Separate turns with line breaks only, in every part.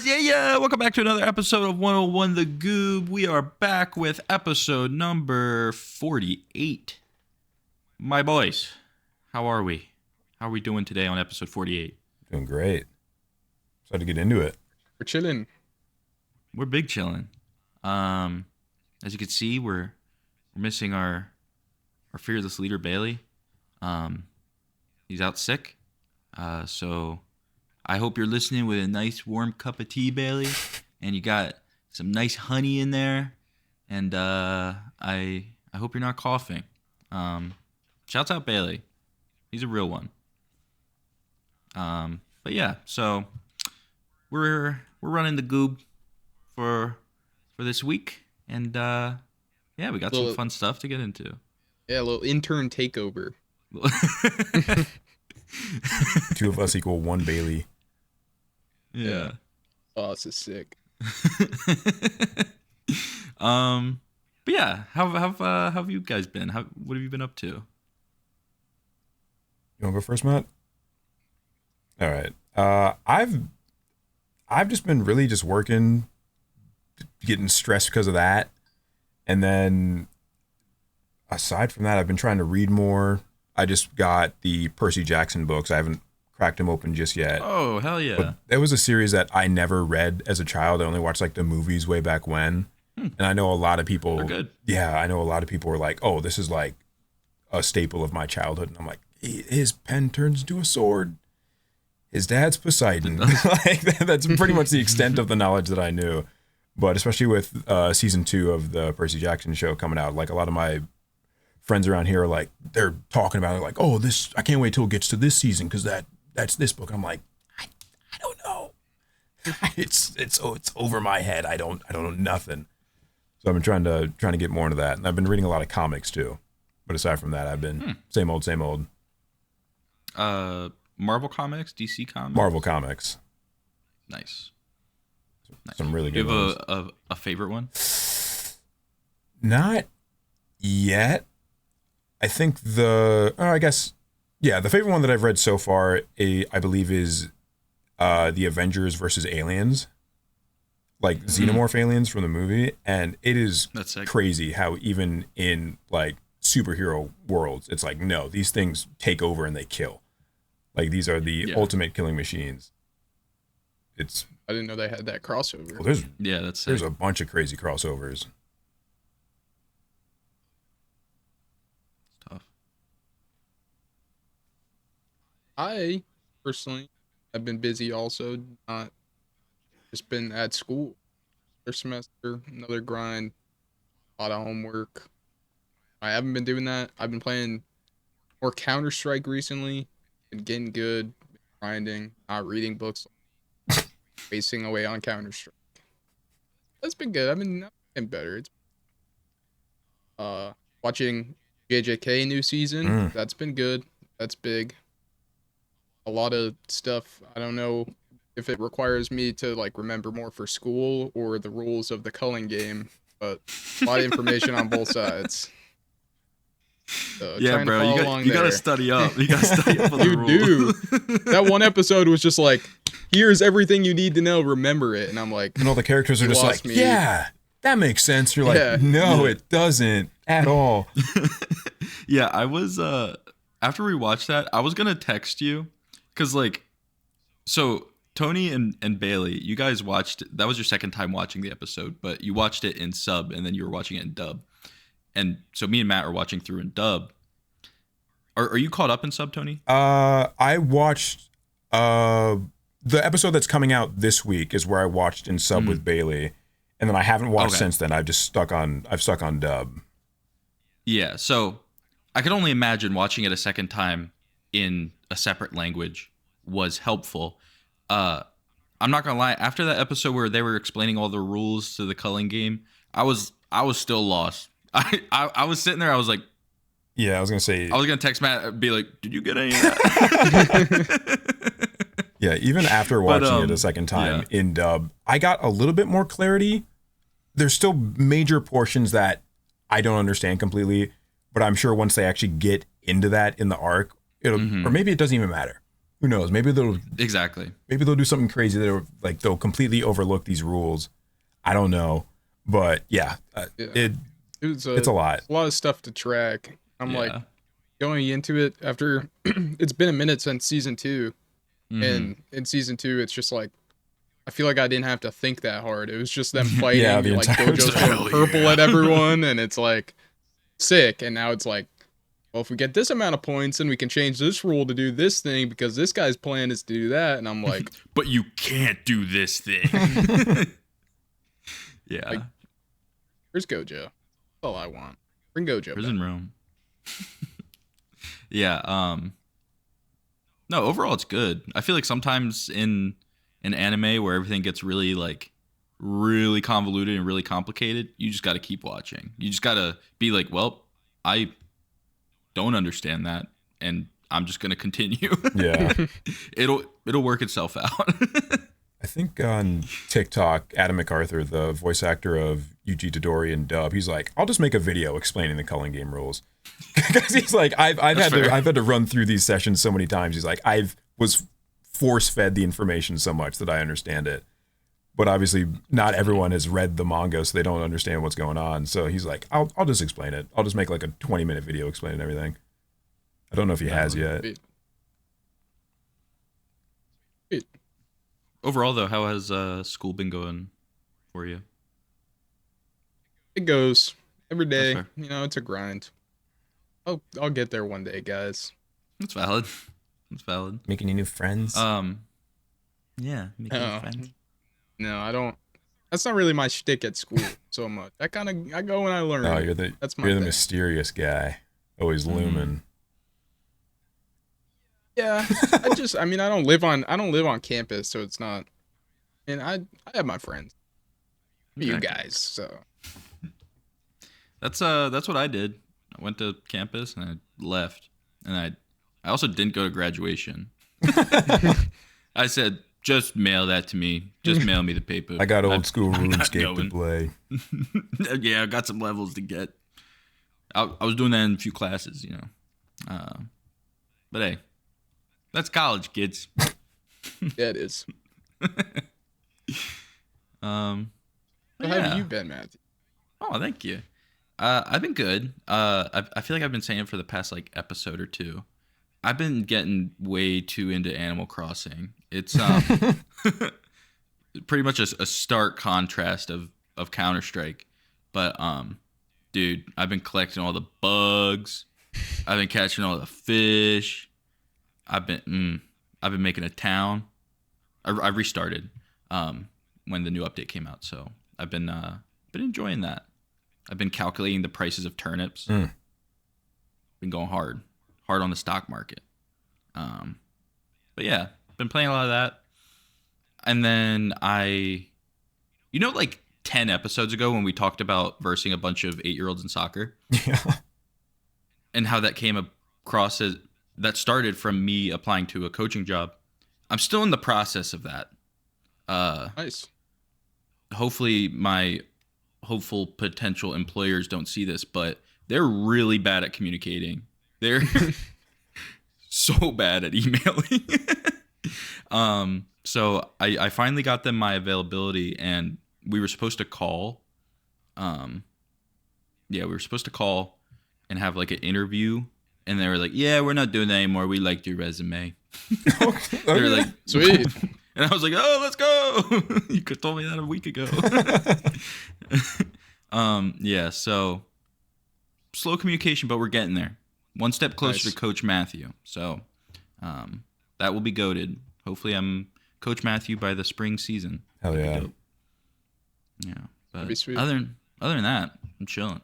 Yeah. Welcome back to another episode of 101 The Goob. We are back with episode number 48. My boys, how are we? How are we doing today on episode 48?
Doing great. Excited to get into it.
We're chilling.
We're big chilling. As you can see, we're missing our fearless leader, Bailey. He's out sick. So I hope you're listening with a nice warm cup of tea, Bailey, and you got some nice honey in there. And I hope you're not coughing. Shouts out Bailey. He's a real one. But yeah, so we're running the Goob for this week, and yeah, we got some fun stuff to get into.
Yeah, a little intern takeover.
Two of us equal one Bailey.
Yeah.
Oh, this is sick.
But yeah, how have you guys been? What have you been up to?
You want to go first, Matt? All right. I've just been really just working, getting stressed because of that, and then aside from that, I've been trying to read more. I just got the Percy Jackson books. I haven't cracked them open just yet.
Oh, hell yeah.
But that was a series that I never read as a child. I only watched like the movies way back when. And I know a lot of people.
They're good.
Yeah, I know a lot of people were like, oh, this is like a staple of my childhood. And I'm like, his pen turns into a sword. His dad's Poseidon. Like that's pretty much the extent of the knowledge that I knew. But especially with season 2 of the Percy Jackson show coming out, like a lot of my friends around here are like, they're talking about it like, oh, this, I can't wait till it gets to this season because that's this book. I'm like, I don't know. It's over my head. I don't know nothing. So I've been trying to get more into that, and I've been reading a lot of comics too. But aside from that, I've been same old.
Marvel Comics, DC Comics.
Marvel Comics.
Nice.
Some really good
Do you
ones.
have a favorite one?
Not yet. I think the favorite one that I've read so far, I believe, is the Avengers versus Aliens, like xenomorph aliens from the movie, and it is crazy how even in like superhero worlds, it's like, no, these things take over and they kill. Like these are the ultimate killing machines.
I didn't know they had that crossover.
Well, there's a bunch of crazy crossovers.
I personally have been busy also, not just been at school. First semester, another grind, a lot of homework. I haven't been doing that. I've been playing more Counter-Strike recently, been getting good, grinding, not reading books, wasting away on Counter-Strike. That's been good. I've been getting better. It's watching JJK new season. That's been good. That's big. A lot of stuff, I don't know if it requires me to like remember more for school or the rules of the culling game, but a lot of information on both sides. So
yeah, bro, you gotta study up. You gotta study up on the rules.
You do. That one episode was just like, here's everything you need to know, remember it. And I'm like,
and all the characters are just like, yeah, that makes sense. You're like, no, it doesn't at all.
Yeah, I was after we watched that, I was gonna text you. Because, like, so Tony and Bailey, you guys watched, that was your second time watching the episode, but you watched it in sub and then you were watching it in dub. And so me and Matt are watching through in dub. Are you caught up in sub, Tony?
I watched, the episode that's coming out this week is where I watched in sub with Bailey. And then I haven't watched since then. I've stuck on dub. Yeah,
so I could only imagine watching it a second time in a separate language was helpful. I'm not gonna lie, after that episode where they were explaining all the rules to the culling game, I was still lost. I was sitting there, I was like,
yeah, I was gonna text
Matt and be like, did you get any of that?
Yeah, even after watching it a second time in dub, I got a little bit more clarity. There's still major portions that I don't understand completely, but I'm sure once they actually get into that in the arc, it'll, or maybe it doesn't even matter. Who knows? Maybe
Exactly.
they'll do something crazy that like they'll completely overlook these rules. I don't know, but yeah,
Yeah.
it's a lot.
A lot of stuff to track. I'm like
Yeah.
going into it after it's been a minute since season 2,
Mm-hmm.
and in season 2 it's just like I feel like I didn't have to think that hard. It was just them
Yeah,
fighting,
the
like
entire
Gojo's
time.
going purple at everyone, and it's like sick. And now it's like, well, if we get this amount of points, then we can change this rule to do this thing because this guy's plan is to do that. And I'm like,
But you can't do this thing. Yeah.
Like, where's Gojo? That's all I want. Bring Gojo
Prison
back.
Rome. Yeah. No, overall it's good. I feel like sometimes in an anime where everything gets really like really convoluted and really complicated, you just got to keep watching. You just got to be like, well, I don't understand that, and I'm just gonna continue.
Yeah.
It'll work itself out.
I think on TikTok, Adam MacArthur, the voice actor of Yuji Todori in dub, he's like, I'll just make a video explaining the culling game rules. Because he's like, I've had to run through these sessions so many times. He's like, was force fed the information so much that I understand it. But obviously not everyone has read the manga, so they don't understand what's going on. So he's like, I'll just explain it. I'll just make like a 20-minute video explaining everything. I don't know if he has yet.
Wait.
Overall, though, how has school been going for you?
It goes every day.
fair.
You know, it's a grind. I'll get there one day, guys.
That's valid. That's valid.
Making any new friends?
Yeah, making
Oh.
friends.
No, I don't. That's not really my shtick at school so much. I go and I learn.
No, you're the
thing.
mysterious guy, always looming.
Yeah, I mean, I don't live on campus, so it's not. And I have my friends, you
Okay.
guys. So
That's what I did. I went to campus and I left, and I also didn't go to graduation. I said, just mail that to me. Just mail me the paper.
I got old school
I'm not
RuneScape to
going.
play.
Yeah, I got some levels to get. I was doing that in a few classes, you know. But hey, that's college, kids.
yeah, it is.
Um,
So how have you been, Matthew?
Oh, thank you. I've been good. I feel like I've been saying it for the past like episode or two. I've been getting way too into Animal Crossing. It's pretty much a stark contrast of Counter-Strike. But dude, I've been collecting all the bugs. I've been catching all the fish. I've been making a town. I restarted when the new update came out, so I've been enjoying that. I've been calculating the prices of turnips. Been going hard on the stock market. But yeah, been playing a lot of that. And then like 10 episodes ago when we talked about versing a bunch of 8-year-olds in soccer.
Yeah.
And how that came across that started from me applying to a coaching job. I'm still in the process of that.
Nice.
Hopefully my hopeful potential employers don't see this, but they're really bad at communicating. They're so bad at emailing. So I finally got them my availability, and we were supposed to call. We were supposed to call and have like an interview, and they were like, "Yeah, we're not doing that anymore. We liked your resume." They were like,
Sweet.
and I was like, "Oh, let's go!" You could have told me that a week ago. Yeah. So slow communication, but we're getting there. One step closer
Nice.
to Coach Matthew. So that will be goated. Hopefully, I'm Coach Matthew by the spring season.
Hell
That'd be
yeah.
dope. Yeah.
That'd
But
be sweet.
other than that, I'm chilling.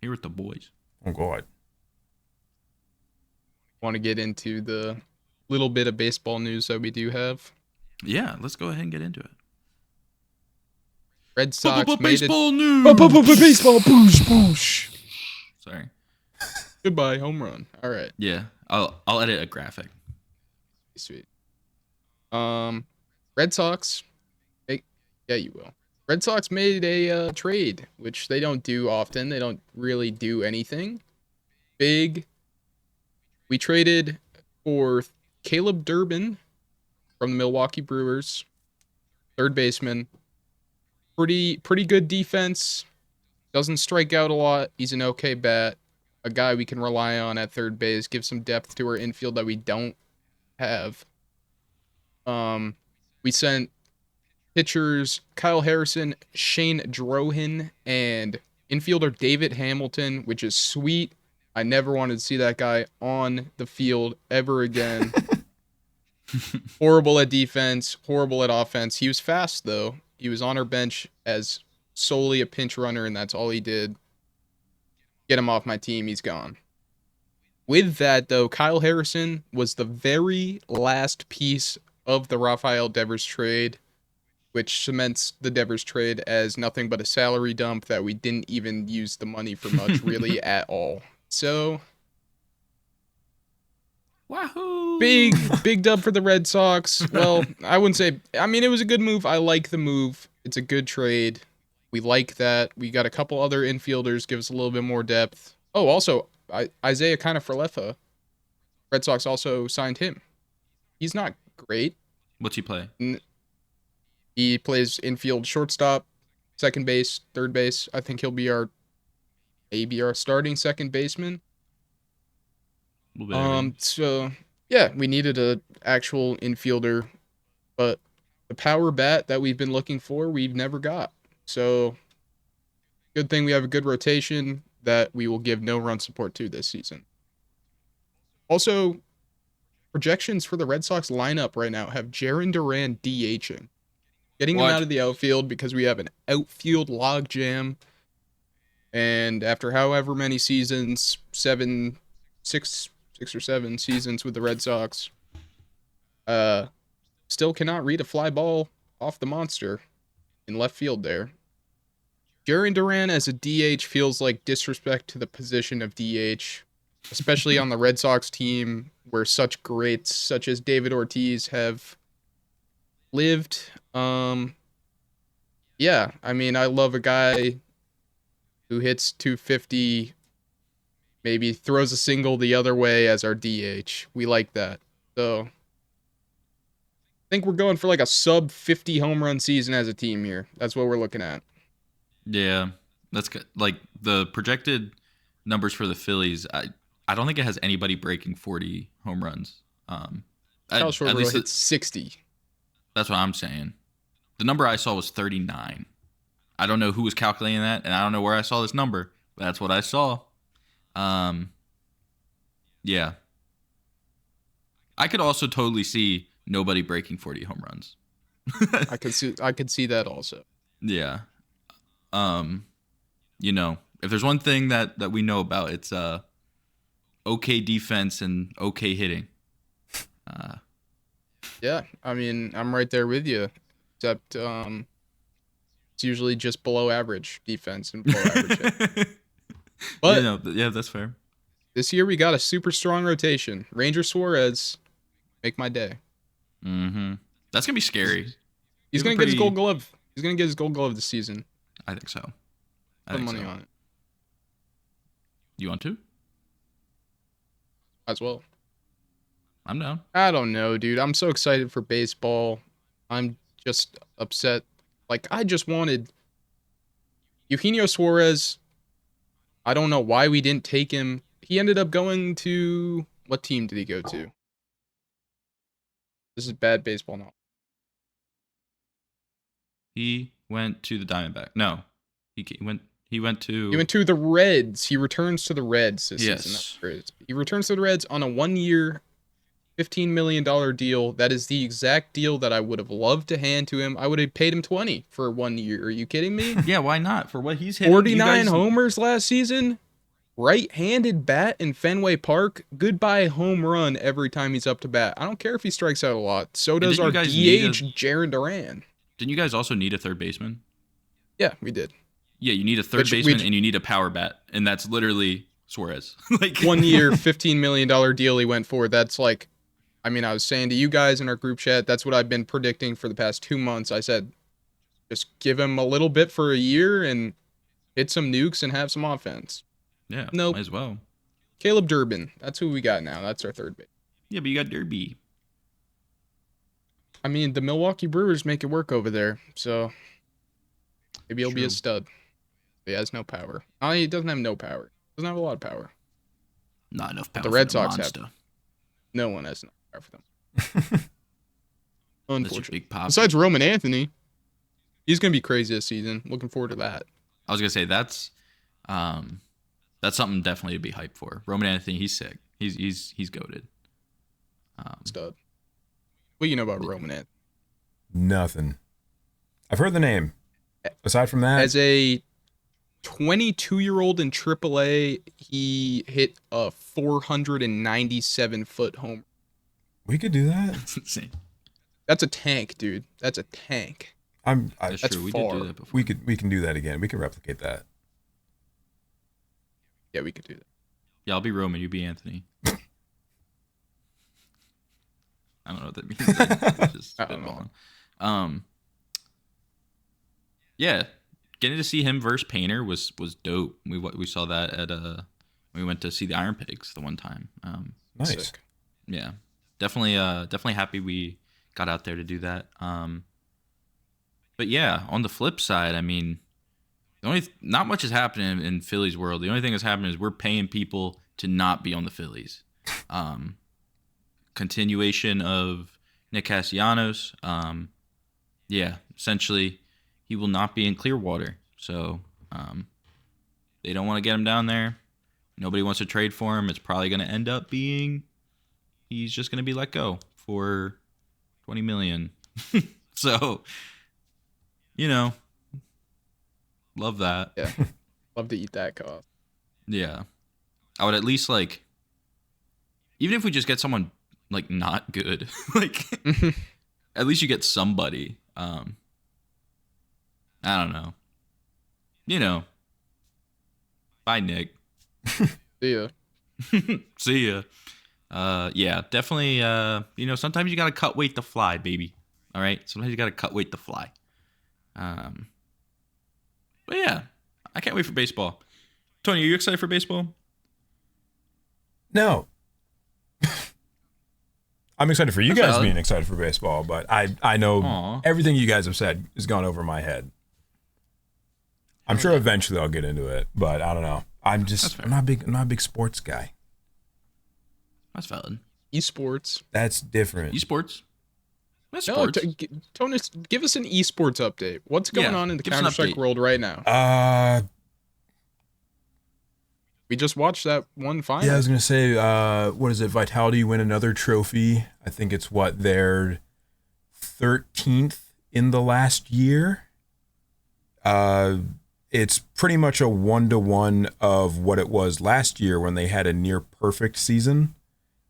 Here with the boys.
Oh god.
Want to get into the little bit of baseball news that we do have?
Yeah, let's go ahead and get into it.
Red Sox made it.
Baseball news.
Baseball boosh boosh.
Sorry.
Goodbye, home run. All right,
Yeah, I'll edit a graphic.
sweet. Red Sox. Yeah, you will. Red Sox made a trade, which they don't do often. They don't really do anything big. We traded for Caleb Durbin from the Milwaukee Brewers, third baseman. Pretty good defense. Doesn't strike out a lot. He's an okay bat. A guy we can rely on at third base. Give some depth to our infield that we don't have. We sent pitchers Kyle Harrison, Shane Drohin, and infielder David Hamilton, which is sweet. I never wanted to see that guy on the field ever again. Horrible at defense, horrible at offense. He was fast, though. He was on our bench as solely a pinch runner, and that's all he did. Get him off my team. He's gone. With that, though, Kyle Harrison was the very last piece of the Rafael Devers trade, which cements the Devers trade as nothing but a salary dump that we didn't even use the money for much, really, at all. So,
Wahoo!
big dub for the Red Sox. Well, I wouldn't say. I mean, it was a good move. I like the move. It's a good trade. We like that. We got a couple other infielders, give us a little bit more depth. Oh, also, Isaiah Kiner-Falefa. Red Sox also signed him. He's not great.
What's he play?
He plays infield, shortstop, second base, third base. I think he'll be maybe our starting second baseman. So yeah, we needed a actual infielder, but the power bat that we've been looking for, we've never got. So good thing we have a good rotation that we will give no run support to this season. Also, projections for the Red Sox lineup right now have Jarren Duran DHing. Getting him out of the outfield because we have an outfield logjam. And after however many seasons, six or seven seasons with the Red Sox, still cannot read a fly ball off the monster in left field there. Jarren Duran as a DH feels like disrespect to the position of DH, especially on the Red Sox team where such greats such as David Ortiz have lived. Yeah, I mean, I love a guy who hits 250, maybe throws a single the other way as our DH. We like that. So I think we're going for like a sub 50 home run season as a team here. That's what we're looking at.
Yeah, that's good. Like the projected numbers for the Phillies. I don't think it has anybody breaking 40 home runs.
Kyle Schwarber hit 60.
That's what I'm saying. The number I saw was 39. I don't know who was calculating that, and I don't know where I saw this number, but that's what I saw. Yeah. I could also totally see nobody breaking 40 home runs.
I could see that also.
Yeah. You know, if there's one thing that we know about, it's okay defense and okay hitting.
Yeah, I mean, I'm right there with you, except it's usually just below average defense and below average hit. But
yeah, that's fair.
This year we got a super strong rotation. Ranger Suarez, make my day.
Mm-hmm. That's gonna be scary.
He's gonna get his Gold Glove. He's gonna get his Gold Glove this season.
I think so.
Put money on it.
You want to?
As well.
I'm down.
I don't know, dude. I'm so excited for baseball. I'm just upset. Like, I just wanted Eugenio Suarez. I don't know why we didn't take him. He ended up going to... What team did he go to? This is bad baseball now.
He went to the Diamondback. No. He went to...
He went to the Reds. He returns to the Reds this
yes.
season. He returns to the Reds on a 1-year, $15 million deal. That is the exact deal that I would have loved to hand to him. I would have paid him 20 for 1 year. Are you kidding me?
Yeah, why not? For what he's hitting.
49 homers last season. Right-handed bat in Fenway Park. Goodbye home run every time he's up to bat. I don't care if he strikes out a lot. So does our DH, Jarren Duran.
Didn't you guys also need a third baseman?
Yeah, we did.
Yeah, you need a third baseman and you need a power bat. And that's literally Suarez. Like
1 year, $15 million deal he went for. That's like, I mean, I was saying to you guys in our group chat, that's what I've been predicting for the past 2 months. I said, just give him a little bit for a year and hit some nukes and have some offense.
Yeah,
nope.
might as well.
Caleb Durbin. That's who we got now. That's our third base.
Yeah, but you got Derby.
I mean, the Milwaukee Brewers make it work over there, so maybe he'll be a
True.
stud. He has no power. He doesn't have no power. He doesn't have a lot of power.
Not enough
But
power
the
for
Red
the
Sox have.
monster.
No one has enough power for them.
That's your
Unfortunately.
big pop.
Besides Roman Anthony, he's gonna be crazy this season. Looking forward to that.
I was gonna say that's something definitely to be hyped for. Roman Anthony, he's sick. He's goated.
Stud. What do you know about Roman Anthony?
Nothing. I've heard the name. Aside from that,
As a 22-year-old in AAA, he hit a 497-foot home.
we could do that.
That's insane.
That's a tank, dude. That's a tank.
That's
That's
true. We
far.
did do that before.
We can do that again. We can replicate that.
Yeah, we could do that.
Yeah, I'll be Roman. You be Anthony. I don't know what that means. I'm just
I don't know.
spitballing. Yeah, getting to see him versus Painter was dope. We saw that at we went to see the Iron Pigs the one time.
Nice.
Sick.
Yeah, definitely happy we got out there to do that. But yeah, on the flip side, I mean, not much is happening in Phillies world. The only thing that's happening is we're paying people to not be on the Phillies. Continuation of Nick Castellanos. Yeah, essentially, he will not be in Clearwater. So they don't want to get him down there. Nobody wants to trade for him. It's probably going to end up being he's just going to be let go for $20 million. So, love that.
Yeah. Love to eat that cost.
Yeah. I would at least even if we just get someone not good, at least you get somebody. I don't know. Bye, Nick.
See ya.
See ya. Yeah, definitely. Sometimes you gotta cut weight to fly, baby. All right. Sometimes you gotta cut weight to fly. But yeah, I can't wait for baseball. Tony, are you excited for baseball?
No. I'm excited for you
That's
guys
valid.
being excited for baseball, but I know
Aw.
everything you guys have said has gone over my head. I'm sure eventually I'll get into it, but I don't know.
That's fair.
I'm not a big sports guy.
That's valid.
Esports.
That's different.
Esports. That's
No,
sports.
Tony, give us an esports update. What's going
Yeah,
on in the
give us an
Counter-Strike
update.
world right now? We just watched that one final.
Yeah, I was gonna say, what is it? Vitality win another trophy. I think it's their 13th in the last year. It's pretty much a 1-to-1 of what it was last year when they had a near perfect season.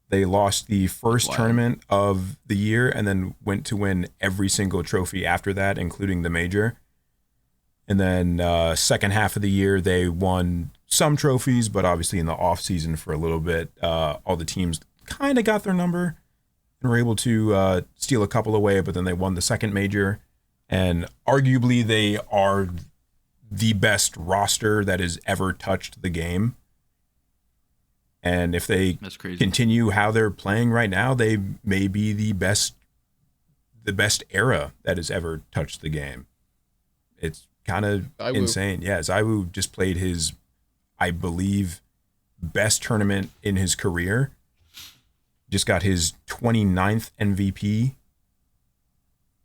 They lost the first
Wow.
tournament of the year and then went to win every single trophy after that, including the major. And then second half of the year, they won some trophies, but obviously in the off season for a little bit, all the teams kind of got their number and were able to steal a couple away, but then they won the second major. And arguably they are the best roster that has ever touched the game. And if they
That's crazy.
continue how they're playing right now, they may be the best era that has ever touched the game. It's kind of
Zaiwu.
insane. Yeah, Zaiwu just played his, I believe, best tournament in his career. Just got his 29th MVP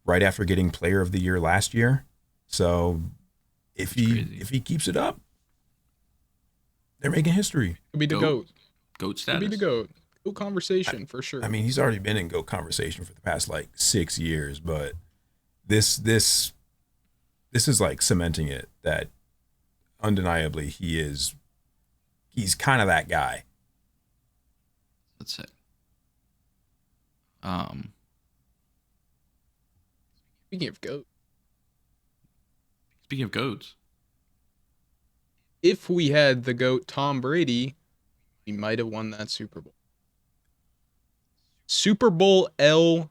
right after getting Player of the Year last year. So if he keeps it up, they're making history.
Could be the
Goat.
GOAT.
Goat
Could
status.
be the GOAT. GOAT conversation for sure.
I mean, he's already been in GOAT conversation for the past 6 years, but this is cementing it that undeniably he's kind of that guy.
That's it.
Speaking of GOAT,
Speaking of goats,
if we had the GOAT Tom Brady, we might have won that Super Bowl. Super Bowl L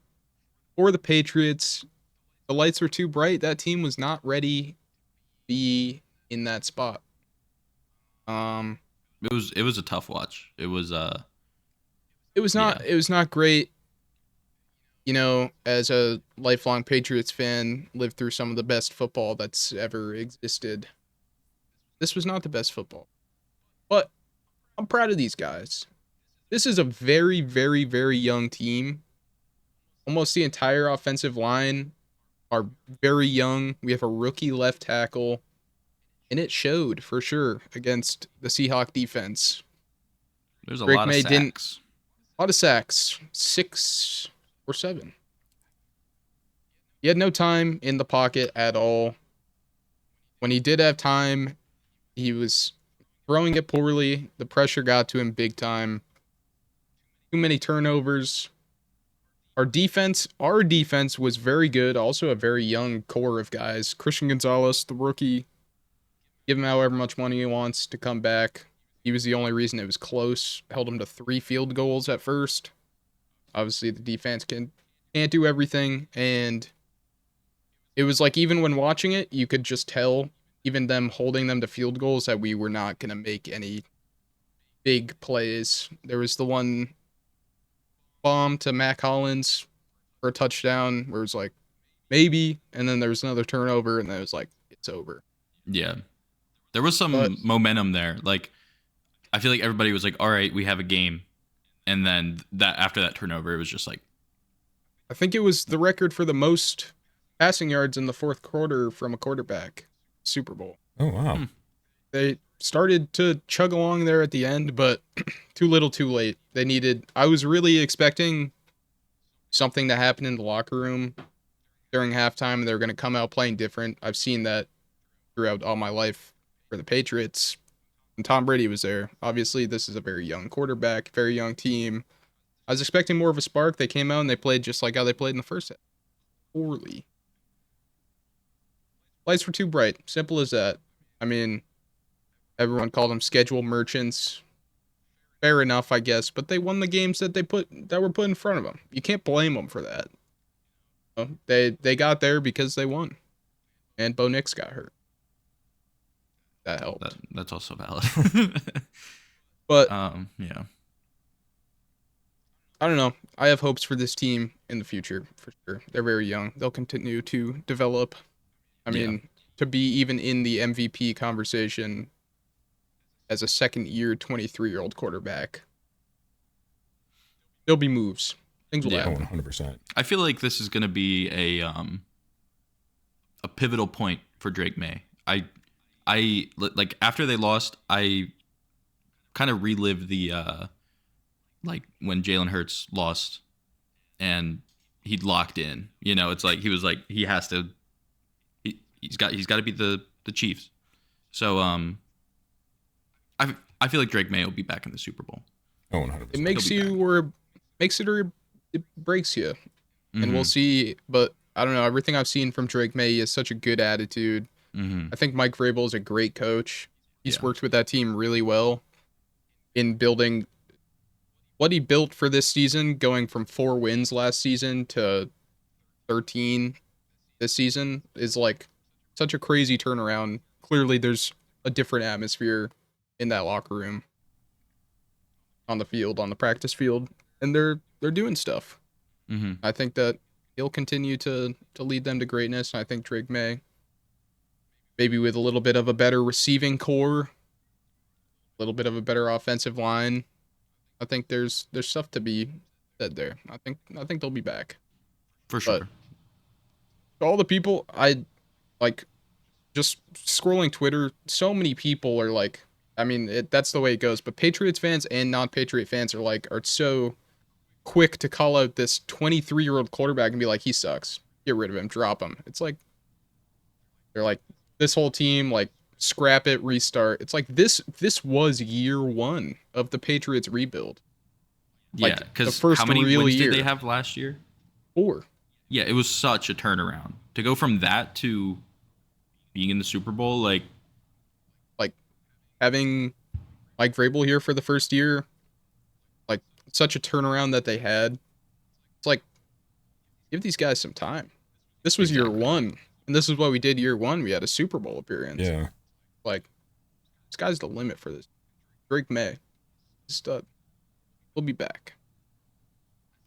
for the Patriots. The lights were too bright. That team was not ready to be in that spot.
it was a tough watch. It was
It was not great. as a lifelong Patriots fan, lived through some of the best football that's ever existed. This was not the best football, but I'm proud of these guys. This is a very, very, very young team. Almost the entire offensive line are very young. We have a rookie left tackle, and it showed for sure against the Seahawk defense.
There's a
Drake
lot of
May didn't.
sacks.
A lot of sacks, 6 or 7. He had no time in the pocket at all. When he did have time, he was throwing it poorly. The pressure got to him big time. Too many turnovers. Our defense was very good. Also a very young core of guys. Christian Gonzalez, the rookie, give him however much money he wants to come back. He was the only reason it was close. Held him to 3 field goals at first. Obviously, the defense can't do everything, and it was like even when watching it, you could just tell, even them holding them to field goals, that we were not going to make any big plays. There was the one bomb to Mac Hollins for a touchdown where it was like, maybe, and then there was another turnover, and then it was like, it's over.
Yeah. There was some
But
momentum there. Like, I feel like everybody was like, all right, we have a game. And then that after that turnover, it was just like,
I think it was the record for the most passing yards in the fourth quarter from a quarterback. Super Bowl.
Oh wow.
They started to chug along there at the end, but too little, too late. I was really expecting something to happen in the locker room during halftime. They're going to come out playing different. I've seen that throughout all my life for the Patriots. And Tom Brady was there. Obviously, this is a very young quarterback, very young team. I was expecting more of a spark. They came out and they played just like how they played in the first half. Poorly. Lights were too bright. Simple as that. I mean, everyone called them schedule merchants. Fair enough, I guess, but they won the games that were put in front of them. You can't blame them for that. They got there because they won, and Bo Nix got hurt. That helped.
that's also valid.
But
yeah.
I don't know. I have hopes for this team in the future for sure. They're very young. They'll continue to develop. I mean, to be even in the MVP conversation as a second-year, 23-year-old quarterback, there'll be moves. Things will
Oh,
happen.
100%.
I feel like this is going to be a pivotal point for Drake May. I like after they lost, I kind of relived the like when Jalen Hurts lost and he'd locked in. You know, it's like he was like he has to. He's got to beat the Chiefs. So I feel like Drake May will be back in the Super Bowl.
Oh, 100%.
It makes
He'll be
you or makes it or it breaks you. And we'll
Mhm.
see. But I don't know. Everything I've seen from Drake May, he has such a good attitude.
Mhm.
I think Mike Vrabel is a great coach. He's
Yeah.
worked with that team really well in building what he built for this season, going from 4 wins last season to 13 this season, is like such a crazy turnaround. Clearly, there's a different atmosphere in that locker room, on the field, on the practice field, and they're doing stuff.
Mhm.
I think that he'll continue to lead them to greatness. And I think Drake May, maybe with a little bit of a better receiving core, a little bit of a better offensive line, I think there's stuff to be said there. I think they'll be back.
For
But
sure.
all the people I like, just scrolling Twitter, so many people are like, I mean, that's the way it goes. But Patriots fans and non-Patriot fans are so quick to call out this 23-year-old quarterback and be like, he sucks. Get rid of him. Drop him. It's like they're like, this whole team, like, scrap it, restart. It's like this was year 1 of the Patriots rebuild.
Yeah,
Like, the
because
first
how many
real
wins
year.
did they have last year?
4.
Yeah, it was such a turnaround to go from that to being in the Super Bowl. Like,
Like, having Mike Vrabel here for the first year, like, such a turnaround that they had. It's like, give these guys some time. This was year
Exactly.
1, and this is what we did year 1. We had a Super Bowl appearance.
Yeah.
Like, sky's the limit for this. Drake May, stud. We'll be back.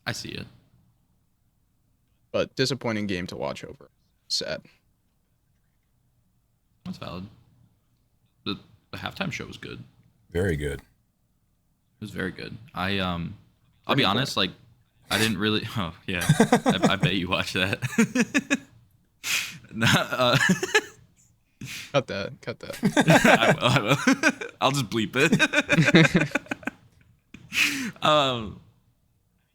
I see it.
but disappointing game to watch over. Sad.
That's valid. The, the halftime show was good. It
Very good.
was very good. I'll be
Turning
honest, like I didn't really. Oh yeah, I bet you watched that. Nah,
Cut that. Cut that.
I will. I'll just bleep it.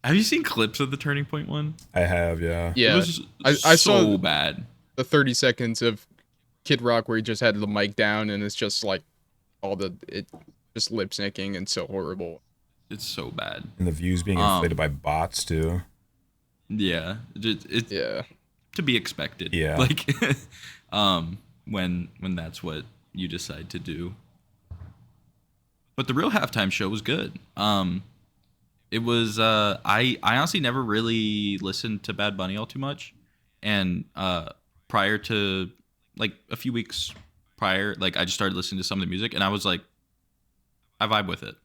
Have you seen clips of the Turning Point one?
I have, yeah.
It
Yeah.
was
I saw
so bad.
the 30 seconds of Kid Rock where he just had the mic down and it's just like it just lip syncing and so horrible.
It's so bad.
And the views being inflated by bots too.
Yeah, it's
Yeah.
to be expected.
Yeah.
Like, when that's what you decide to do. But the real halftime show was good. It was I honestly never really listened to Bad Bunny all too much, and prior to like a few weeks prior, like I just started listening to some of the music, and I was like, I vibe with it.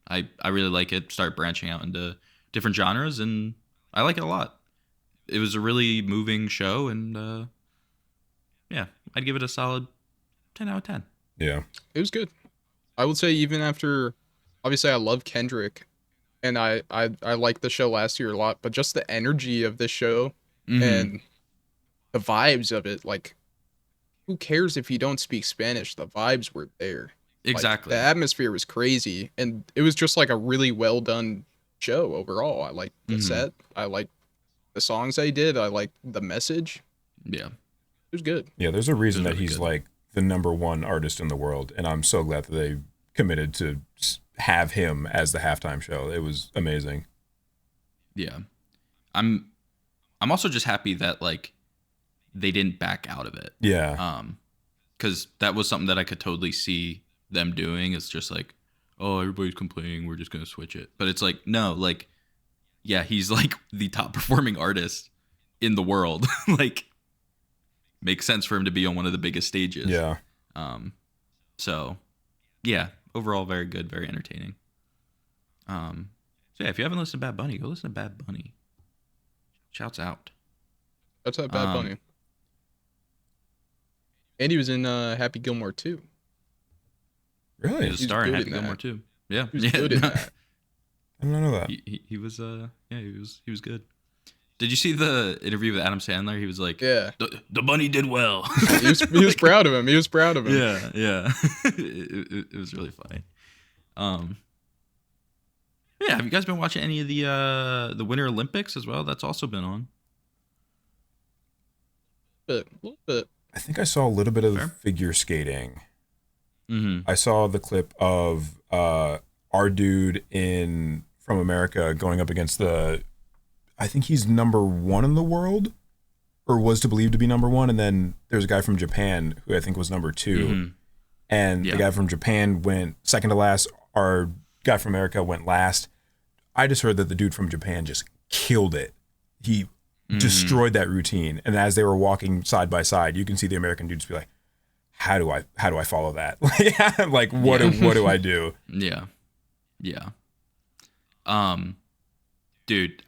I really like it. Start branching out into different genres, and I like it a lot. It was a really moving show, and yeah, I'd give it a solid 10 out of 10.
Yeah.
It was good. I would say even after, obviously I love Kendrick, and I liked the show last year a lot, but just the energy of this show
Mhm.
and the vibes of it, like, who cares if you don't speak Spanish? The vibes were there. Like,
Exactly.
the atmosphere was crazy, and it was just like a really well done show overall. I liked the
Mhm.
set. I liked the songs they did. I liked the message.
Yeah.
It was good.
Yeah, there's a reason
It was
that
really
he's
good.
like the #1 artist in the world, and I'm so glad that they committed to have him as the halftime show. It was amazing.
Yeah. I'm also just happy that like they didn't back out of it.
Yeah.
Cuz that was something that I could totally see them doing. It's just like, oh, everybody's complaining, we're just going to switch it. But it's like, no, like yeah, he's like the top performing artist in the world. Like makes sense for him to be on one of the biggest stages.
Yeah.
So yeah, overall very good, very entertaining. So yeah, if you haven't listened to Bad Bunny, go listen to Bad Bunny. Shouts out.
That's not Bad
Um,
Bunny. And he was in Happy Gilmore too.
He
Really?
was a
He's
star in
good
Happy
in
Gilmore
that.
too. Yeah,
He was
yeah.
good in that.
I did not know that.
He was yeah, he was good. Did you see the interview with Adam Sandler? He was like,
Yeah.
the bunny did well.
He was proud of him. He was proud of him.
Yeah. It was really funny. Yeah, have you guys been watching any of the Winter Olympics as well? That's also been on.
But a little bit.
I think I saw a little bit of
Fair.
figure skating.
Mm-hmm.
I saw the clip of our dude from America going up against I think he's #1 in the world, or was to believe to be #1, and then there's a guy from Japan who I think was #2,
Mm-hmm.
and
Yeah.
the guy from Japan went second to last. Our guy from America went last. I just heard that the dude from Japan just killed it. He destroyed that routine, and as they were walking side by side, you can see the American dudes be like, how do I follow that? Like what do I do?
Yeah. Dude,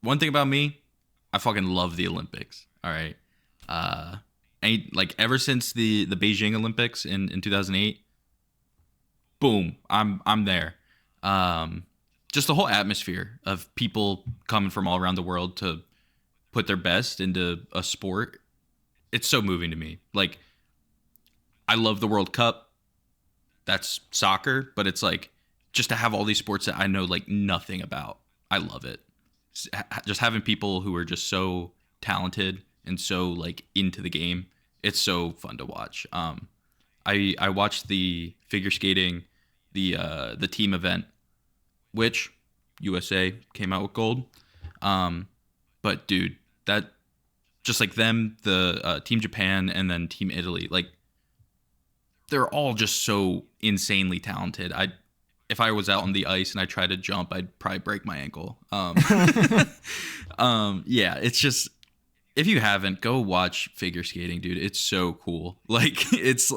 one thing about me, I fucking love the Olympics. All right. Like ever since the Beijing Olympics in 2008, boom, I'm there. Just the whole atmosphere of people coming from all around the world to put their best into a sport. It's so moving to me. Like, I love the World Cup. That's soccer, but it's like just to have all these sports that I know like nothing about. I love it. Just having people who are just so talented and so like into the game. It's so fun to watch. I watched the figure skating, the team event, which USA came out with gold. But dude, that just like them, the Team Japan and then Team Italy, like they're all just so insanely talented. If I was out on the ice and I tried to jump, I'd probably break my ankle. Yeah, it's just, if you haven't, go watch figure skating, dude. It's so cool. Like it's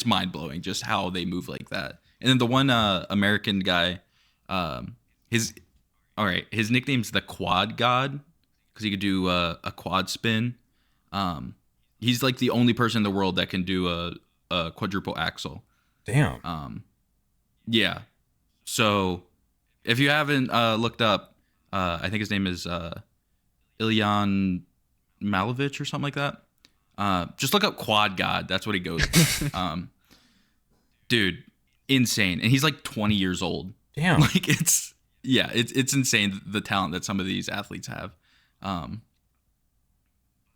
mind blowing just how they move like that. And then the one American guy, all right, his nickname's the Quad God because he could do a quad spin. He's like the only person in the world that can do a quadruple axel.
Damn.
Yeah. So if you haven't looked up, I think his name is Ilyan Malovich or something like that. Just look up Quad God. That's what he goes by. Dude, insane. And he's like 20 years old.
Damn.
Like it's insane the talent that some of these athletes have.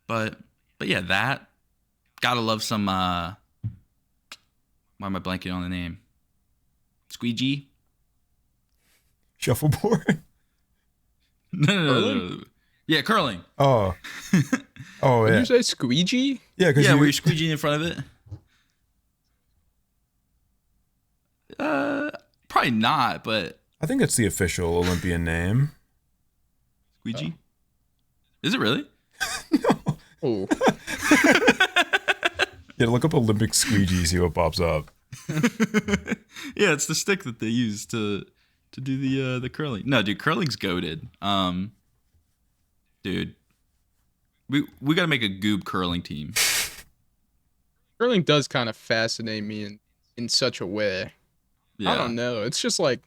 But yeah, that gotta love some why am I blanking on the name? Squeegee?
Shuffleboard?
No. Yeah, curling.
Oh. Oh,
Did
yeah.
you say squeegee?
Yeah, because
Yeah, where you're squeegeeing in front of it. Probably not, but
I think it's the official Olympian name.
squeegee. Is it really?
Oh,
Yeah, look up Olympic squeegee, see what pops up.
Yeah, it's the stick that they use to do the curling. No, dude, curling's goated. Dude, we got to make a goob curling team.
curling does kind of fascinate me in such a way.
Yeah.
I don't know. It's just like,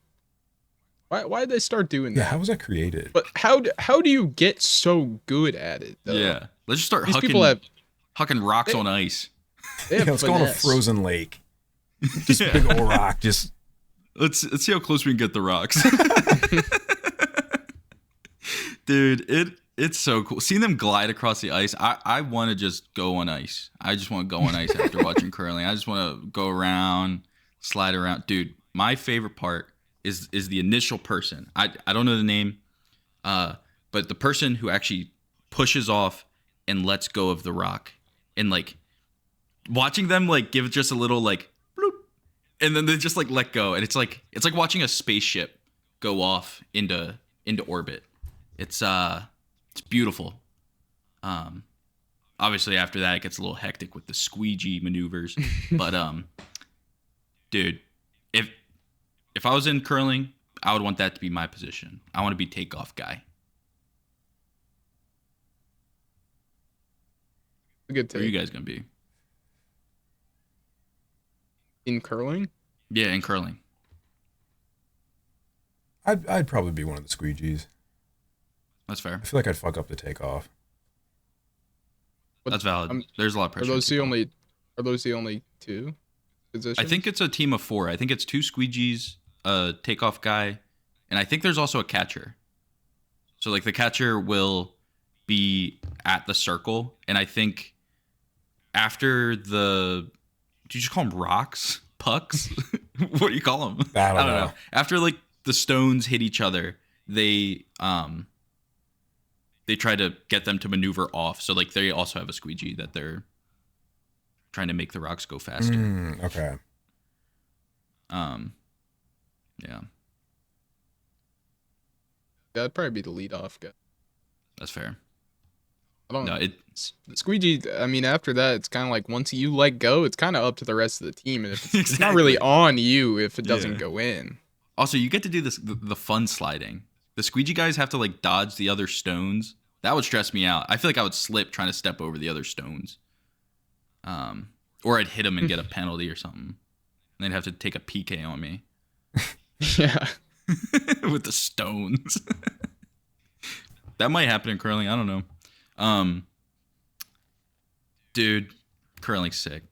why did they start doing
Yeah,
that?
how was that created?
But how do you get so good at it? Though?
Yeah. Let's just start
These people have
hucking rocks on ice.
they have
Let's go on a
finesse.
frozen lake. Just a big old rock. Just
Let's see how close we can get the rocks. Dude, it's so cool. Seeing them glide across the ice, I want to just go on ice. I just want to go on ice after watching curling. I just want to go around, slide around. Dude, my favorite part is the initial person. I don't know the name, but the person who actually pushes off and lets go of the rock. And like watching them like give just a little like bloop, and then they just like let go. And it's like watching a spaceship go off into orbit. It's beautiful. Obviously after that it gets a little hectic with the squeegee maneuvers. But dude, if I was in curling, I would want that to be my position. I want to be takeoff guy.
A good
Who are you
take.
guys gonna be?
In curling.
Yeah, in curling.
I'd probably be one of the squeegees.
That's fair.
I feel like I'd fuck up the takeoff.
What-
That's valid.
um,
There's a lot of
Are
pressure.
those
to
the
takeoff.
only? Are those the only two positions?
I think it's a team of 4. I think it's 2 squeegees, a takeoff guy, and I think there's also a catcher. So like the catcher will be at the circle, and I think after do you just call them rocks? Pucks? What do you call them?
I don't know.
After like the stones hit each other, they try to get them to maneuver off. So like they also have a squeegee that they're trying to make the rocks go faster.
Okay.
Yeah,
That'd probably be the leadoff guy.
that's fair.
I don't
No,
know. Squeegee. I mean, after that, it's kind of like once you let go, it's kind of up to the rest of the team, and if it's not really on you if it doesn't
Yeah.
go in.
Also, you get to do the fun sliding. The squeegee guys have to like dodge the other stones. That would stress me out. I feel like I would slip trying to step over the other stones. Or I'd hit them and get a penalty or something. And they'd have to take a PK on me
Yeah.
with the stones. That might happen in curling. I don't know. Dude, curling's sick.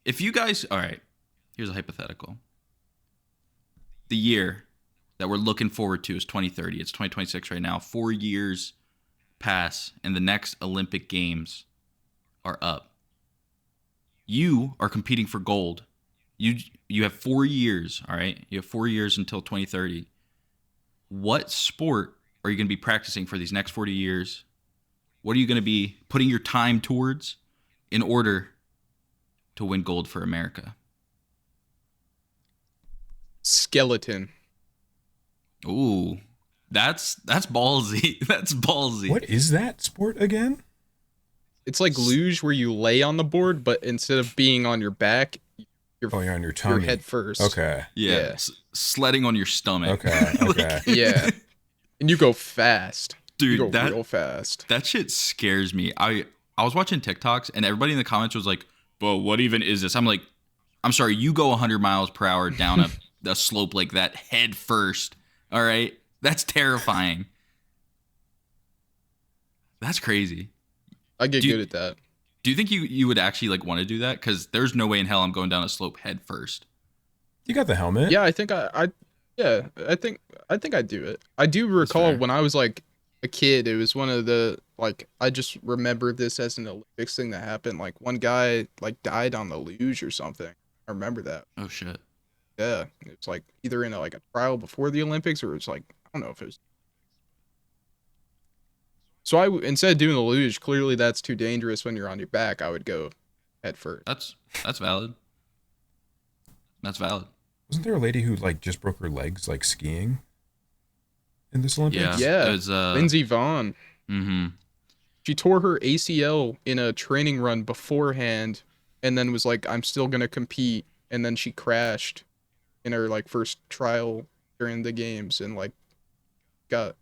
If you guys, all right, here's a hypothetical. The year that we're looking forward to is 2030. It's 2026 right now. 4 years pass, and the next Olympic Games are up. You are competing for gold. You have 4 years, all right? You have 4 years until 2030. What sport are you going to be practicing for these next 40 years? What are you going to be putting your time towards in order to win gold for America?
Skeleton.
Ooh, that's ballsy. That's ballsy.
What is that sport again?
It's like luge where you lay on the board, but instead of being on your back,
Oh, you're on your
you're
tummy.
head first.
Okay.
Yeah.
Yeah.
sledding on your stomach.
Okay. Okay.
Yeah. And you go fast. You
Dude,
go real fast.
that shit scares me. I was watching TikToks and everybody in the comments was like, "But what even is this?" I'm like, "I'm sorry, you go 100 miles per hour down a slope like that head first. All right, that's terrifying. That's crazy.
I get good at that.
Do you think you would actually like want to do that? Because there's no way in hell I'm going down a slope head first.
You got the helmet?
Yeah, I think I think I do it. I do recall
fair.
when I was like a kid, it was one of the like I just remember this as an Olympics thing that happened. Like one guy like died on the luge or something. I remember that.
Oh shit.
Yeah, it's like either in a trial before the Olympics or it's like I don't know if it was. So instead of doing the luge, clearly that's too dangerous when you're on your back. I would go head first.
That's valid. That's valid.
Wasn't there a lady who like just broke her legs like skiing in this Olympics?
Yeah,
It was
Lindsey Vonn.
Mm-hmm.
She tore her ACL in a training run beforehand, and then was like, "I'm still gonna compete," and then she crashed in her like first trial during the games and like got.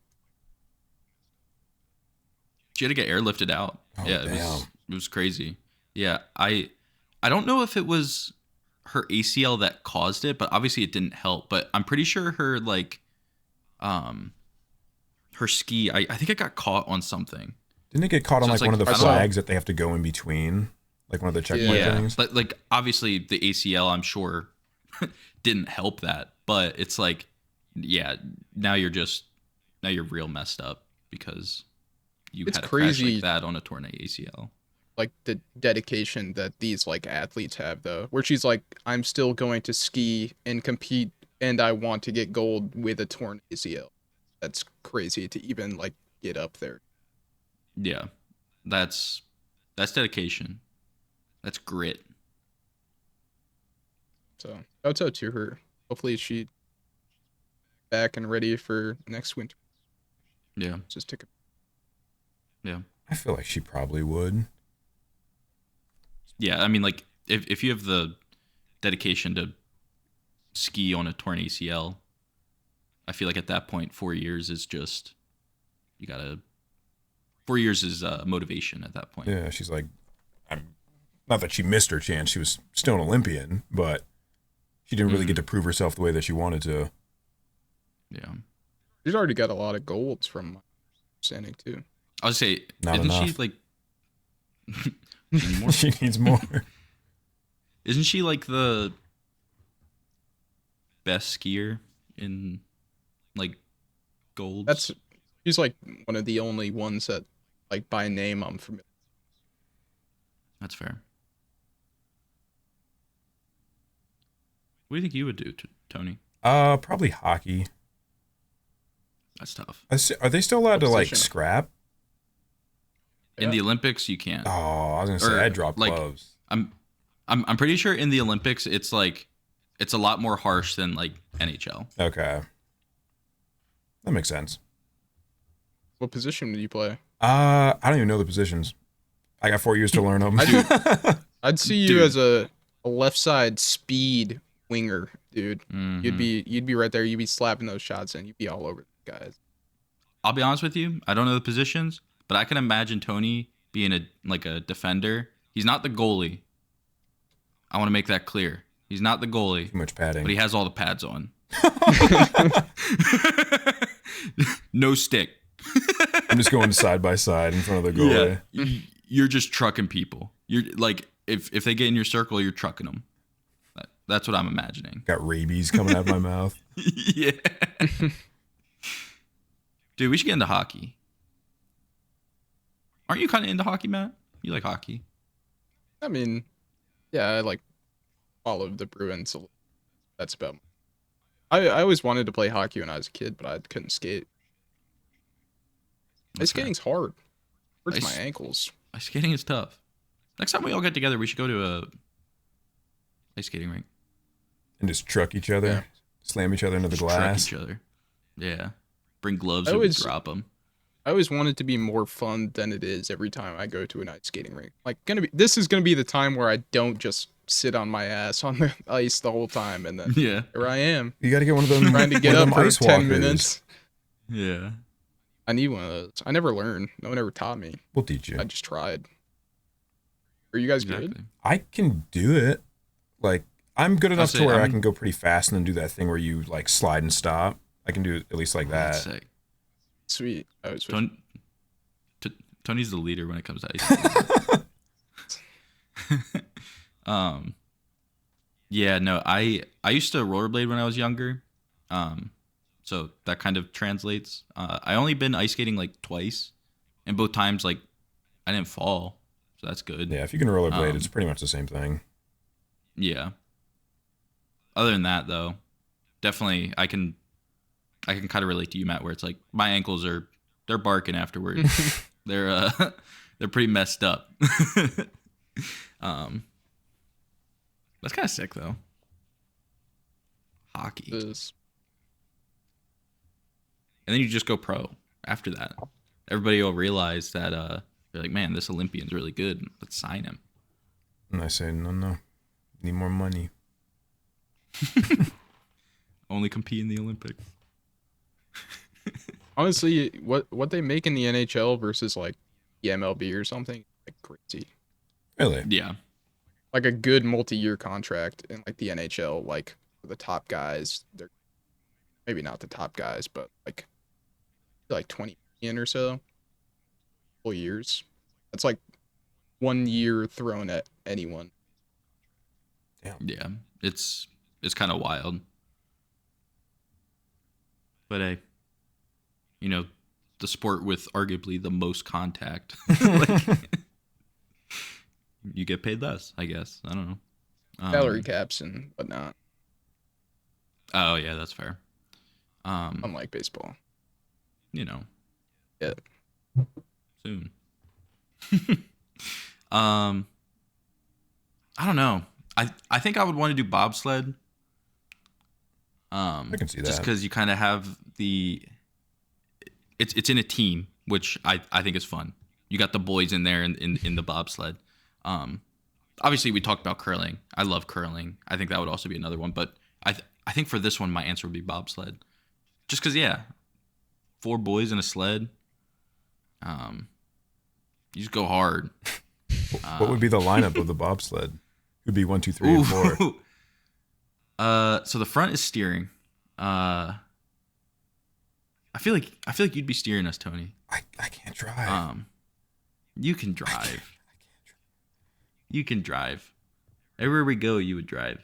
She had to get airlifted out.
Oh,
yeah,
damn.
it was crazy. Yeah, I don't know if it was her ACL that caused it, but obviously it didn't help. But I'm pretty sure her her ski. I think it got caught on something.
Didn't it get caught on
So
like
it's
one of the
like- I don't know.
flags that they have to go in between? Like one of the checkpoint
Yeah,
things?
but like obviously the ACL, I'm sure, didn't help that. But it's like, yeah, now you're real messed up because you
It's
had a crash
crazy.
like that on a torn ACL.
Like the dedication that these like athletes have though, where she's like, I'm still going to ski and compete and I want to get gold with a torn ACL. That's crazy to even like get up there.
Yeah, that's dedication. That's grit.
So shouts out to her. Hopefully she back and ready for next winter.
Yeah,
Just take a
yeah,
I feel like she probably would.
yeah. I mean, like if you have the dedication to ski on a torn ACL, I feel like at that point 4 years is just you gotta. 4 years is motivation at that point.
Yeah, she's like, not that she missed her chance. She was still an Olympian, but she didn't really get to prove herself the way that she wanted to.
Yeah.
She's already got a lot of golds from my understanding too.
I would say,
Not
isn't she
enough.
like? She need more?
She needs more.
Isn't she like the best skier in like golds?
She's like one of the only ones that like by name I'm familiar.
That's fair. What do you think you would do, Tony?
Probably hockey.
That's tough.
Are they still allowed to like
Position.
scrap?
In
Yeah.
the Olympics, you can't.
Oh, I was gonna say
Or,
I'd drop
like,
gloves.
I'm pretty sure in the Olympics, it's like it's a lot more harsh than like NHL.
Okay, that makes sense.
What position do you play?
I don't even know the positions. I got 4 years to learn them.
I do. I'd see you
Dude.
as a left side speed winger, dude.
Mhm.
You'd be right there. You'd be slapping those shots and you'd be all over the guys.
I'll be honest with you. I don't know the positions, but I can imagine Tony being a defender. He's not the goalie. I want to make that clear. He's not the goalie,
Too much padding.
but he has all the pads on. No stick.
I'm just going side by side in front of the goalie.
You're just trucking people. You're like if they get in your circle, you're trucking them. That's what I'm imagining.
Got rabies coming out of my mouth.
Yeah. Dude, we should get into hockey. Aren't you kind of into hockey, Matt? You like hockey?
I mean, yeah, I like followed the Bruins. That's about. I always wanted to play hockey when I was a kid, but I couldn't skate.
That's
Ice skating's hard. Hurts my
Ice-
ankles.
Ice skating is tough. Next time we all get together, we should go to a ice skating rink.
And just truck each other,
Yeah.
slam each other into the
Truck
glass.
each other. Yeah. Bring gloves
I
and
always-
drop them.
I always want it to be more fun than it is every time I go to an ice skating rink. Like this is gonna be the time where I don't just sit on my ass on the ice the whole time, and then
Yeah.
here I am
You got to get one of them.
trying to get
one
up
of
for
them ice
10
walkers.
minutes.
Yeah.
I need one of those. I never learned. No one ever taught me.
We'll teach you.
I just tried. Are you guys
Exactly.
good?
I can do it. Like, I'm good enough
say,
to where I
I'm-
can go pretty fast and then do that thing where you like slide and stop. I can do it at least like
That's
that.
sick.
Sweet. I was
Tony's the leader when it comes to ice. Yeah, no, I used to rollerblade when I was younger. So that kind of translates. I only been ice skating like twice, and both times like I didn't fall, so that's good.
Yeah, if you can rollerblade,
Um,
it's pretty much the same thing.
Yeah. Other than that, though, definitely I can kind of relate to you, Matt, where it's like my ankles they're barking afterward. they're pretty messed up. That's kind of sick though. Hockey,
Is
and then you just go pro after that. Everybody will realize that they're like, man, this Olympian's really good. Let's sign him.
And I say, no, need more money.
Only compete in the Olympics.
honestly what they make in the NHL versus like the MLB or something like crazy.
Really?
Yeah.
Like a good multi-year contract in like the NHL, like for the top guys, they're maybe not the top guys, but like 20 million or so full years. That's like 1 year thrown at anyone.
Yeah, it's kind of wild. But hey, you know, the sport with arguably the most contact, like, you get paid less, I guess. I don't know.
Salary caps and whatnot,
Oh yeah, that's fair.
unlike baseball.
You know,
Yeah.
soon. I don't know. I think I would want to do bobsled.
I can see
Just
that.
because you kind of have it's in a team, which I think is fun. You got the boys in there in the bobsled. Obviously we talked about curling. I love curling. I think that would also be another one. But I think for this one, my answer would be bobsled. Just because, yeah, 4 boys in a sled. You just go hard.
What would be the lineup of the bobsled? Who'd be 1, 2, 3, and 4?
So the front is steering. I feel like you'd be steering us, Tony.
I can't drive.
You can drive. You can drive. Everywhere we go, you would drive.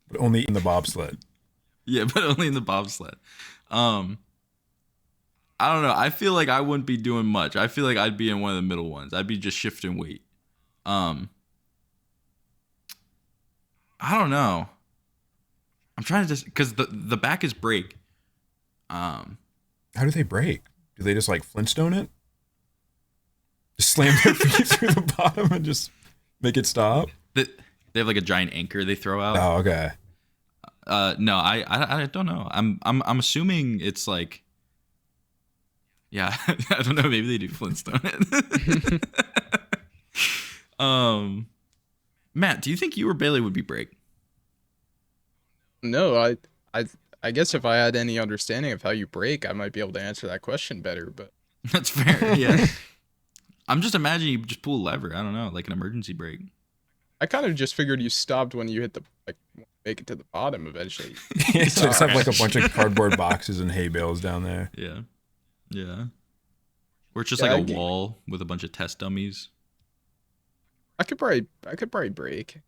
But only in the bobsled.
Yeah, but only in the bobsled. I don't know. I feel like I wouldn't be doing much. I feel like I'd be in one of the middle ones. I'd be just shifting weight. I don't know. I'm trying to just because the back is brake.
How do they break? Do they just like Flintstone it? Just slam their feet through the bottom and just make it stop?
They have like a giant anchor they throw out.
Oh, okay.
No, I don't know. I'm assuming it's like, yeah, I don't know. Maybe they do Flintstone it. Matt, do you think you or Bailey would be brake?
No, I guess if I had any understanding of how you break, I might be able to answer that question better. But
That's fair. Yeah. I'm just imagining you just pull a lever. I don't know, like an emergency brake.
I kind of just figured you stopped when you hit the make it to the bottom eventually.
Just have like a bunch of cardboard boxes and hay bales down there.
Yeah. Yeah. Or it's just
Yeah,
like
I
a
get-
wall with a bunch of test dummies.
I could probably break.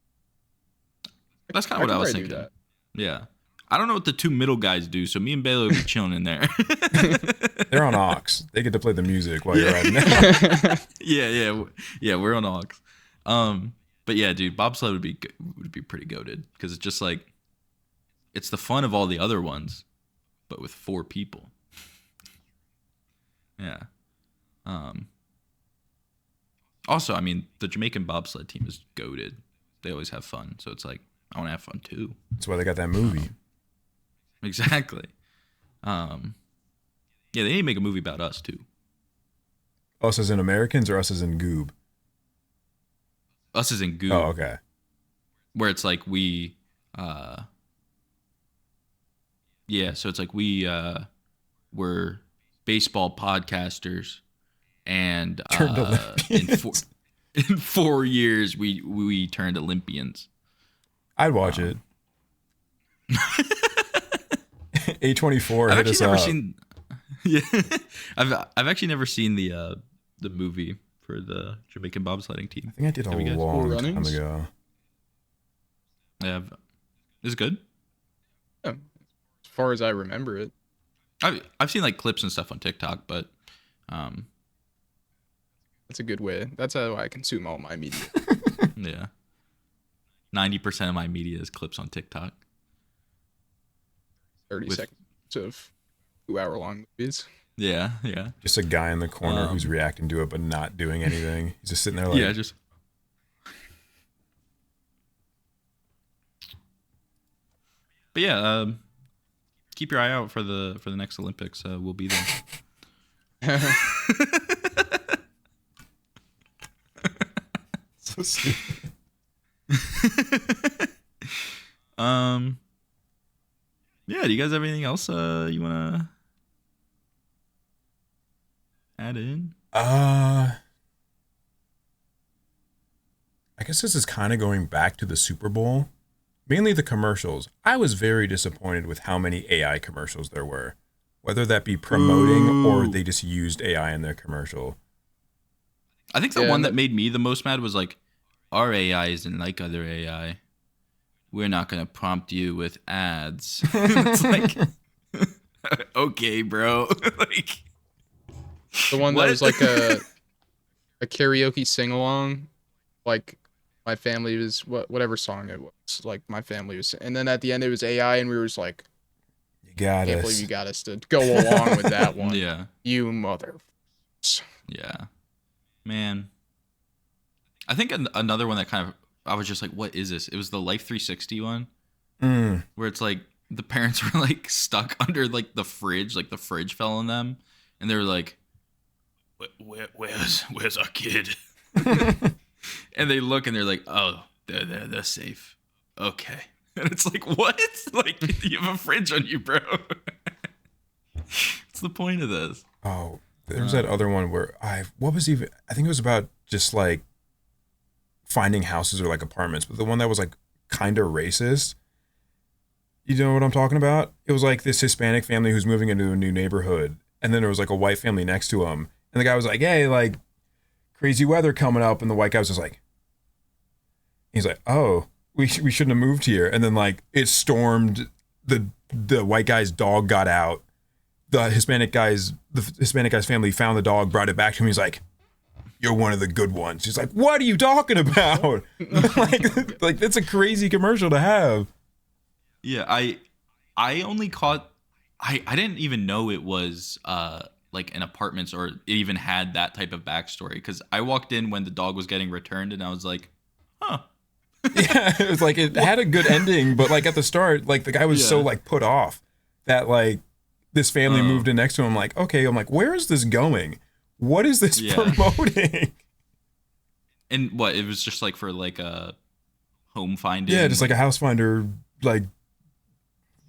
That's kind of what I was thinking. Yeah. I don't know what the 2 middle guys do, so me and Bailey would be chilling in there.
They're on aux. They get to play the music while you're riding it.
Yeah, we're on aux. But yeah, dude, bobsled would be pretty goated because it's just like it's the fun of all the other ones, but with 4 people. Yeah. Also, I mean, the Jamaican bobsled team is goated. They always have fun, so it's like I want to have fun too.
That's why they got that movie.
Exactly. Yeah, they need to make a movie about us too.
Us as in Americans or us as in Goob?
Us is in Goo,
Oh, okay.
where it's like we, yeah. So it's like we were baseball podcasters, and
Turned
in
Olympians.
in 4 years we turned Olympians.
I'd watch it. A24
I've
hit
actually
us
never
up.
seen. Yeah, I've actually never seen the movie for the Jamaican bobsledding team.
I think I did a
Have you guys?
long
Cool
time
Runnings?
ago.
Yeah, is it good?
Yeah, as far as I remember it.
I've seen like clips and stuff on TikTok, but
That's a good way. That's how I consume all my media.
yeah, 90% of my media is clips on TikTok.
30
With-
seconds of 2-hour-long movies.
Yeah.
Just a guy in the corner who's reacting to it but not doing anything. He's just sitting there like,
Yeah, just. But yeah, keep your eye out for the next Olympics. We'll be there.
so stupid.
Yeah. Do you guys have anything else you wanna add in?
I guess this is kind of going back to the Super Bowl. Mainly the commercials. I was very disappointed with how many AI commercials there were. Whether that be promoting or
Ooh.
they just used AI in their commercial.
I think the
Yeah,
one
and
that made me the most mad was like, our AI isn't like other AI. We're not gonna prompt you with ads. It's like, okay, bro. Like,
The one that
what?
was like a karaoke sing along, like my family was whatever song it was. Like my family was, and then at the end it was AI, and we were just like,
You got
can't
us.
believe you got us to go along with that one.
Yeah.
You mother.
Yeah, man. I think another one that kind of I was just like, what is this? It was the Life 360 one
Mm.
where it's like the parents were like stuck under like the fridge fell on them, and they were like, where's our kid? And they look and they're like, oh, they're safe. Okay. And it's like, what? Like, you have a fridge on you, bro. What's the point of this?
Oh, there was that other one where I think it was about just like finding houses or like apartments, but the one that was like kind of racist. You know what I'm talking about? It was like this Hispanic family who's moving into a new neighborhood, and then there was like a white family next to him, and the guy was like, "Hey, like crazy weather coming up," and the white guy was just like, he's like, "Oh, we shouldn't have moved here," and then like it stormed. The white guy's dog got out. The Hispanic guy's family found the dog, brought it back to him. He's like, "You're one of the good ones." He's like, "What are you talking about?" like that's a crazy commercial to have.
Yeah, I only caught I didn't even know it was like an apartments or it even had that type of backstory, because I walked in when the dog was getting returned and I was like, huh.
Yeah, it was like it had a good ending, but like at the start, like the guy was so
Yeah.
like put off that like this family moved in next to him. Like, okay, I'm like, where is this going? What is this
Yeah.
promoting?
And what, it was just like for like a home finding?
Yeah, just like a house finder, like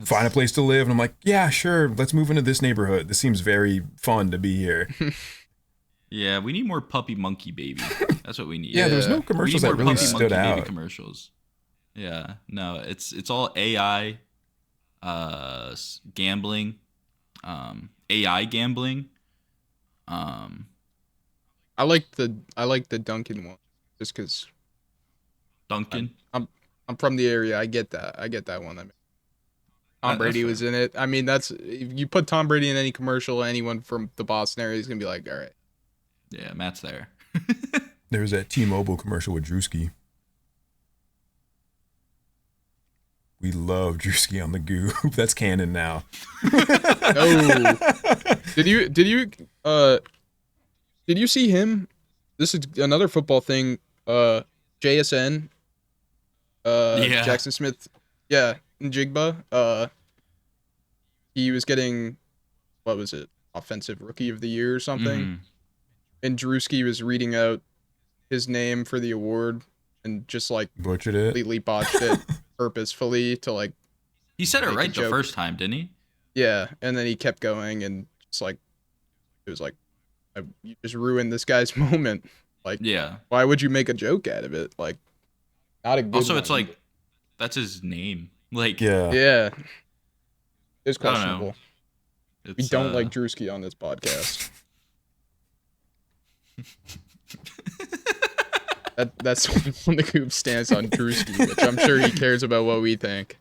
find a place to live. And I'm like, yeah, sure, let's move into this neighborhood. This seems very fun to be here.
Yeah, we need more puppy monkey baby. That's what we need.
Yeah, there's
Yeah.
no
We
commercials
need
that
more
really
puppy
stood
monkey baby
out.
commercials. Yeah, no, it's all AI, gambling, AI gambling.
I like the Duncan one, just because
Duncan.
I'm from the area. I get that one. I mean, Tom
That's
Brady
fair.
was in it. I mean, that's if you put Tom Brady in any commercial, anyone from the Boston area is gonna be like, all right.
Yeah, Matt's there.
There was that T-Mobile commercial with Drewski. We love Drewski on the Goop. That's canon now.
Oh, did you see him? This is another football thing. JSN.
Yeah.
Jackson Smith. Yeah, Njigba. He was getting, what was it? Offensive Rookie of the Year or something.
Mhm.
And Drewski was reading out his name for the award, and just like
Butchered it.
completely botched it purposefully to like
He said it
make a
right the
joke.
first time, didn't he?
Yeah, and then he kept going, and it's like it was like you just ruined this guy's moment. Like,
Yeah.
why would you make a joke out of it? Like, not a good.
Also, it's
one.
like that's his name. Like,
Yeah.
yeah, it's
I don't know.
questionable.
It's,
We don't like Drewski on this podcast. That's one who stands on Drewski, which I'm sure he cares about what we think.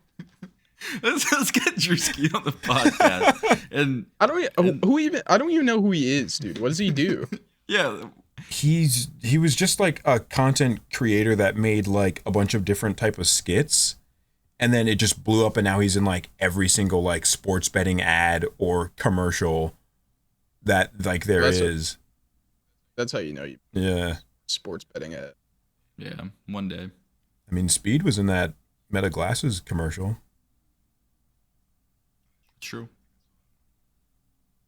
let's get Drewski on the podcast. And
I don't even know who he is, dude. What does he do?
yeah,
He was just like a content creator that made like a bunch of different type of skits, and then it just blew up, and now he's in like every single like sports betting ad or commercial that like there is.
That's how you know you
Yeah.
sports betting at.
yeah. One day.
I mean, Speed was in that Meta Glasses commercial.
True.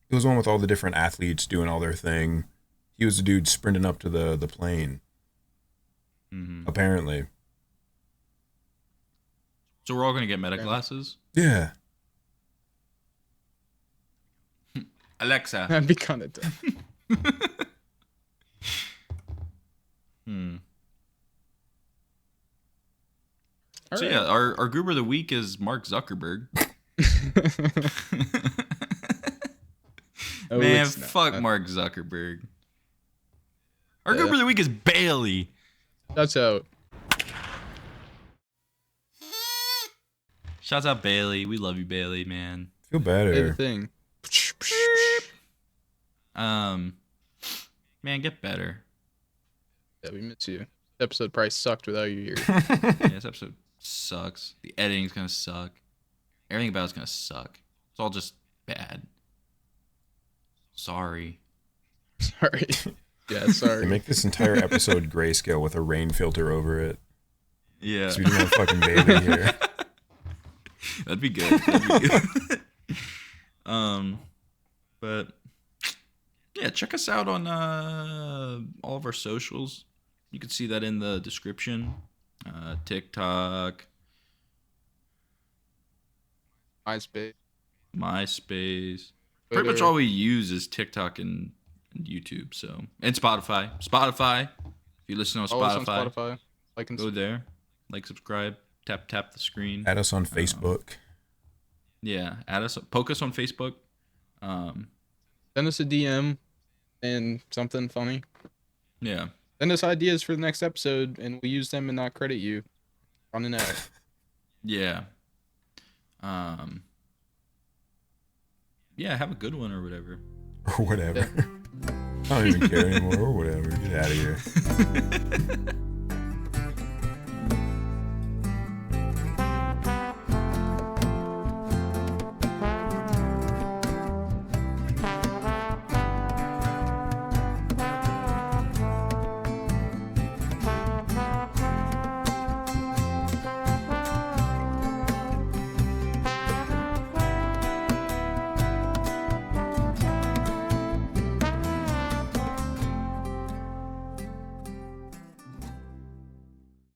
It was one with all the different athletes doing all their thing. He was the dude sprinting up to the plane,
Mm-hmm.
apparently.
So we're all gonna get meta glasses.
Yeah.
Alexa.
That'd be kind of dumb.
So yeah, our goober of the week is Mark Zuckerberg.
Oh,
Man,
it's not.
fuck Mark Zuckerberg. Our goober of the week is Bailey.
That's out.
Shouts out Bailey. We love you, Bailey, man.
Feel better.
Same thing.
Man, get better.
Yeah, we miss you. Episode probably sucked without you here.
Yeah, this episode sucks. The editing's gonna suck. Everything about it's gonna suck. It's all just bad. Sorry.
Sorry. Yeah,
They
sorry.
make this entire episode grayscale with a rain filter over it.
Yeah.
So we don't have fucking Bailey here.
That'd be good. That'd be good. But yeah, check us out on all of our socials. You can see that in the description. TikTok,
MySpace.
MySpace. Pretty much
Twitter.
all we use is TikTok and YouTube. So and Spotify. Spotify. If you listen on
Follow us on
Spotify,
Spotify. Like and
go there. Like, subscribe. Tap the screen.
Add us on Facebook.
Yeah, add us. Poke us on Facebook.
send us a DM and something funny.
Yeah.
Send us ideas for the next episode, and we'll use them and not credit you. Running out.
Yeah. Yeah, have a good one or whatever.
Or whatever. I don't even care anymore or whatever. Get out of here.